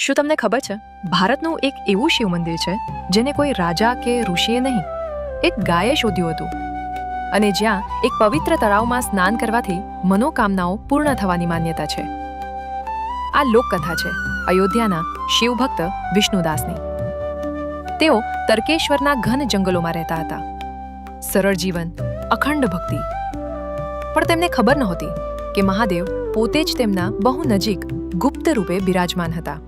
શું તમને ખબર છે ભારતનું એક એવું શિવ મંદિર છે જેને કોઈ રાજા કે ઋષિએ નહીં, એક ગાયે શોધ્યું હતું, અને જ્યાં એક પવિત્ર તળાવમાં સ્નાન કરવાથી મનોકામનાઓ પૂર્ણ થવાની માન્યતા છે. આ લોકકથા છે અયોધ્યાના શિવભક્ત વિષ્ણુદાસની. તેઓ તર્કેશ્વરના ઘન જંગલોમાં રહેતા હતા. સરળ જીવન, અખંડ ભક્તિ. પણ તેમને ખબર નહોતી કે મહાદેવ પોતે જ તેમના બહુ નજીક ગુપ્ત રૂપે બિરાજમાન હતા.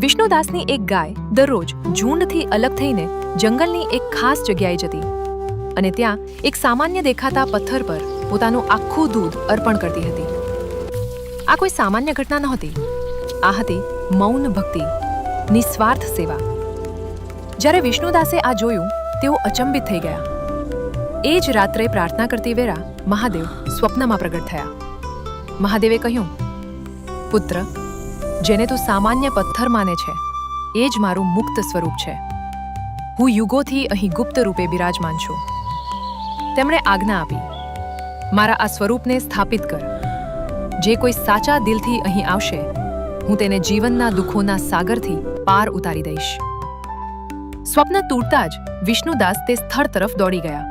વિષ્ણુદાસની એક ગાય દરરોજ ઝૂંડથી અલગ થઈને જંગલની એક ખાસ જગ્યાએ જતી અને ત્યાં એક સામાન્ય દેખાતા પથ્થર પર પોતાનું આખું દૂધ અર્પણ કરતી હતી. આ કોઈ સામાન્ય ઘટના નહોતી. આ હતી મૌન ભક્તિ, નિસ્વાર્થ સેવા. જ્યારે વિષ્ણુદાસે આ જોયું, તેઓ અચંબિત થઈ ગયા. એ જ રાત્રે પ્રાર્થના કરતી વેળા મહાદેવ સ્વપ્નમાં પ્રગટ થયા. મહાદેવે કહ્યું, પુત્ર, જેને તું સામાન્ય પથ્થર માને છે, એ જ મારું મુક્ત સ્વરૂપ છે. હું યુગોથી અહીં ગુપ્ત રૂપે બિરાજમાન છું. તેમણે આજ્ઞા આપી, મારા આ સ્વરૂપને સ્થાપિત કર. જે કોઈ સાચા દિલથી અહીં આવશે, હું તેને જીવનના દુઃખોના સાગરથી પાર ઉતારી દઈશ. સ્વપ્ન તૂટતા જ વિષ્ણુદાસ તે સ્થળ તરફ દોડી ગયા.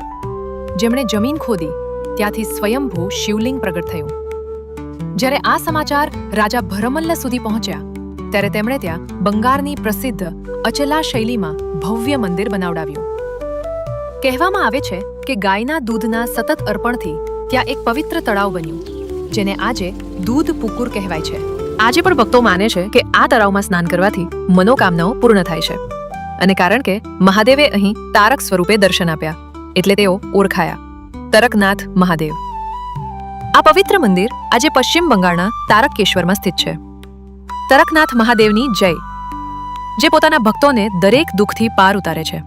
જેમણે જમીન ખોદી ત્યાંથી સ્વયંભૂ શિવલિંગ પ્રગટ થયું. જ્યારે આ સમાચાર રાજા ભરમલ્લ સુધી પહોંચ્યા, ત્યારે તેમણે ત્યાં બંગાળની પ્રસિદ્ધ અચલા શૈલીમાં ભવ્ય મંદિર બનાવડાવ્યું. કહેવામાં આવે છે કે ગાયના દૂધના સતત અર્પણથી ત્યાં એક પવિત્ર તળાવ બન્યું, જેને આજે દૂધ પુકુર કહેવાય છે. આજે પણ ભક્તો માને છે કે આ તળાવમાં સ્નાન કરવાથી મનોકામનાઓ પૂર્ણ થાય છે. અને કારણ કે મહાદેવે અહીં તારક સ્વરૂપે દર્શન આપ્યા, એટલે તેઓ ઓળખાયા તરકનાથ મહાદેવ. આ પવિત્ર મંદિર આજે પશ્ચિમ બંગાળના તારકેશ્વરમાં સ્થિત છે. તરકનાથ મહાદેવની જય, જે પોતાના ભક્તોને દરેક દુઃખથી પાર ઉતારે છે.